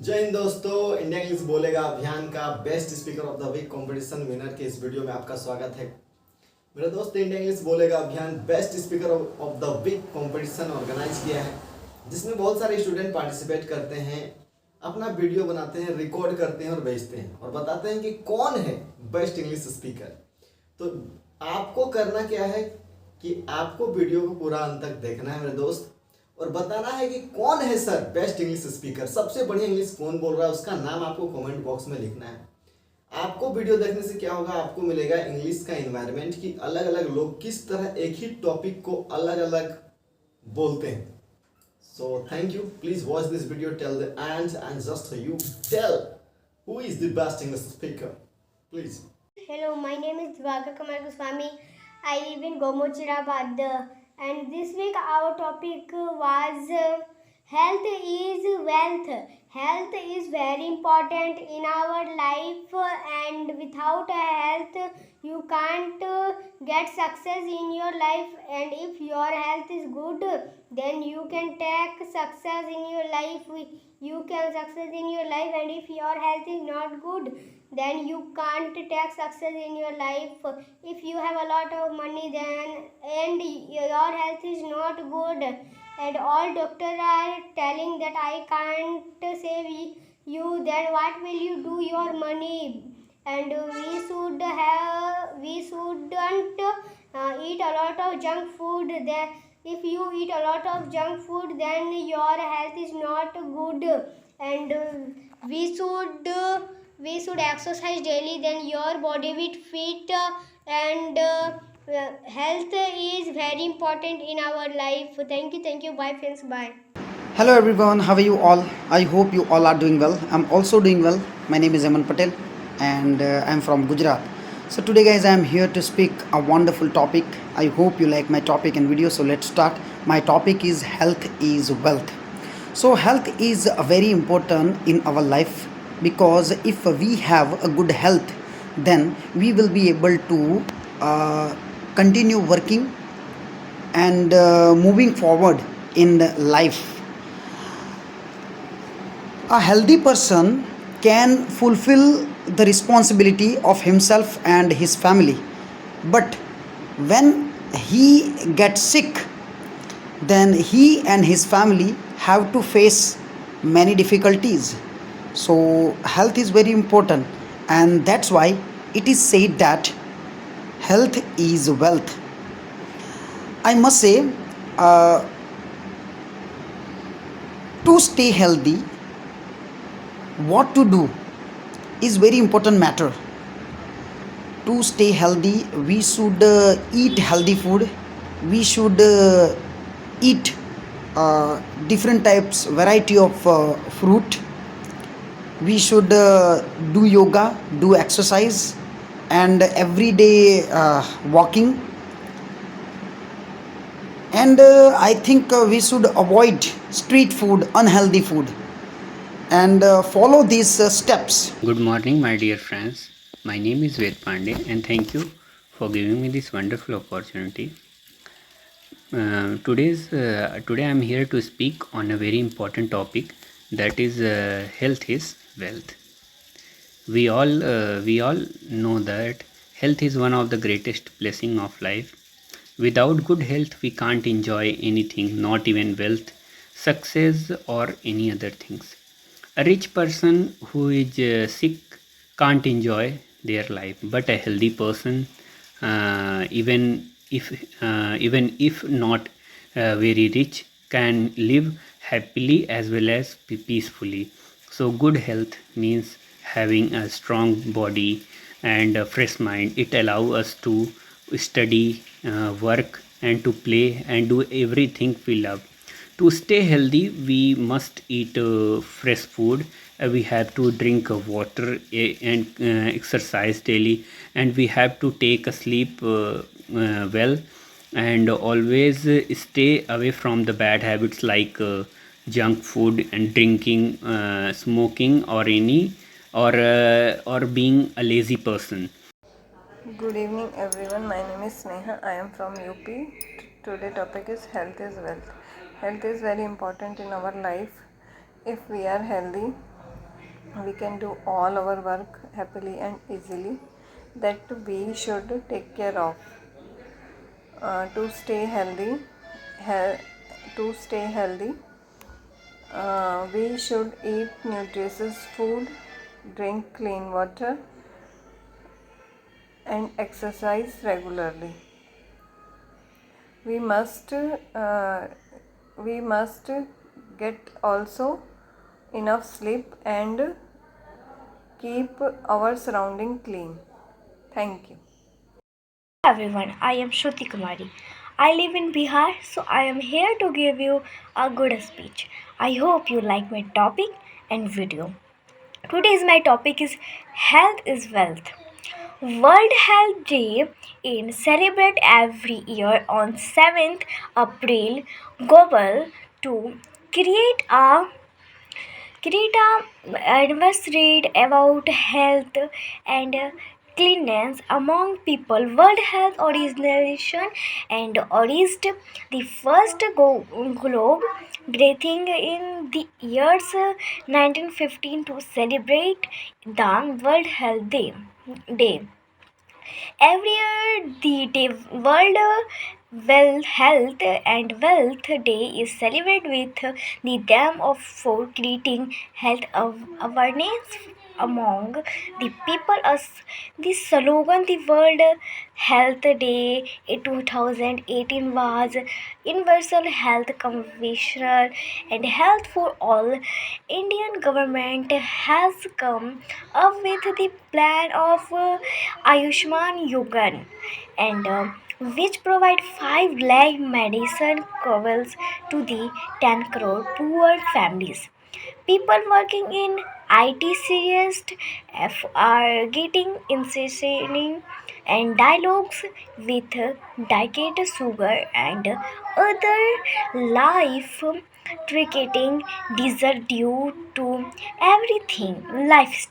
जय हिंद दोस्तों, India English बोलेगा अभियान का best speaker of the week competition winner के इस वीडियो में आपका स्वागत है। मेरे दोस्त, इंडिया इंग्लिश बोलेगा अभियान best speaker of the week competition organise किया है, जिसमें बहुत सारे स्टूडेंट पार्टिसिपेट करते हैं, अपना वीडियो बनाते हैं, रिकॉर्ड करते हैं और भेजते हैं और बताते हैं कि कौन है बेस्ट इंग्लिश स्पीकर। तो आपको करना क्या है कि आपको वीडियो को पूरा अंत तक देखना है मेरे दोस्त, और बताना है कि कौन है सर बेस्ट इंग्लिश स्पीकर, सबसे बढ़िया इंग्लिश कौन बोल रहा है, उसका नाम आपको कमेंट बॉक्स में लिखना है। आपको वीडियो देखने से क्या होगा, आपको मिलेगा इंग्लिश का एनवायरनमेंट कि अलग अलग लोग किस तरह एक ही टॉपिक को अलग अलग बोलते हैं। So thank you, please watch this video till the end and just you tell who is the best English speaker, please. Hello, my name is Divakar Kumar Goswami. I live in Gomochirabad, and this week our topic was health is wealth. Health is very important in our life, and without health, you can't get success in your life. And if your health is good, then you can take success in your life. You can success in your life, and if your health is not good, then you can't take success in your life. If you have a lot of money then and your health is not good, and all doctors are telling that I can't save you, then what will you do your money? And we shouldn't eat a lot of junk food. Then if you eat a lot of junk food, then your health is not good. And we should we should exercise daily, then your body will fit. And health is very important in our life. Thank you, bye friends, bye. Hello everyone, how are you all? I hope you all are doing well. I'm also doing well. My name is Aman Patel and I'm from Gujarat. So today guys, I am here to speak a wonderful topic. I hope you like my topic and video. So let's start. My topic is health is wealth. So health is very important in our life, because if we have a good health, then we will be able to continue working and moving forward in life. A healthy person can fulfill the responsibility of himself and his family. But when he gets sick, then he and his family have to face many difficulties. So, health is very important, and that's why it is said that health is wealth. I must say, uh, to stay healthy, what to do is very important matter. To stay healthy, we should eat healthy food. We should eat different types variety of fruit. We should do yoga, do exercise, and everyday walking. And I think we should avoid street food, unhealthy food, and follow these steps. Good morning, my dear friends. My name is Ved Pandey, and thank you for giving me this wonderful opportunity. Today I am here to speak on a very important topic, that is health is wealth. We all know that health is one of the greatest blessing of life. Without good health, we can't enjoy anything, not even wealth, success, or any other things. A rich person who is sick can't enjoy their life, but a healthy person, even if not very rich, can live happily as well as peacefully. So good health means having a strong body and a fresh mind. It allows us to study, work, and to play and do everything we love. To stay healthy, we must eat fresh food. We have to drink water and exercise daily, and we have to take a sleep well, and always stay away from the bad habits like junk food and drinking, smoking, or being a lazy person. Good evening everyone, my name is Sneha. I am from UP. Today topic is health is wealth. Health is very important in our life. If we are healthy, we can do all our work happily and easily, that we should take care of to stay healthy. To stay healthy, we should eat nutritious food, drink clean water, and exercise regularly. We must we must get also enough sleep and keep our surrounding clean. Thank you. Everyone, I am Shruti Kumari. I live in Bihar, so I am here to give you a good speech. I hope you like my topic and video. Today's my topic is health is wealth. World Health Day is celebrated every year on 7th April global to create a advice read about health and cleanliness among people. World Health Organization and originated the first globe breathing in the years 1915 to celebrate the World Health Day. Every year, World Well Health and Wealth Day is celebrated with the theme of for creating health awareness among the people. As the slogan, the World Health Day in 2018 was Universal Health Conventional and Health for All. Indian government has come up with the plan of Ayushman Yogan and which provide 5 lakh medicine covers to the 10 crore poor families. People working in IT serious are getting insane and dialogues with diet sugar and other life tricketing disease due to everything lifestyle.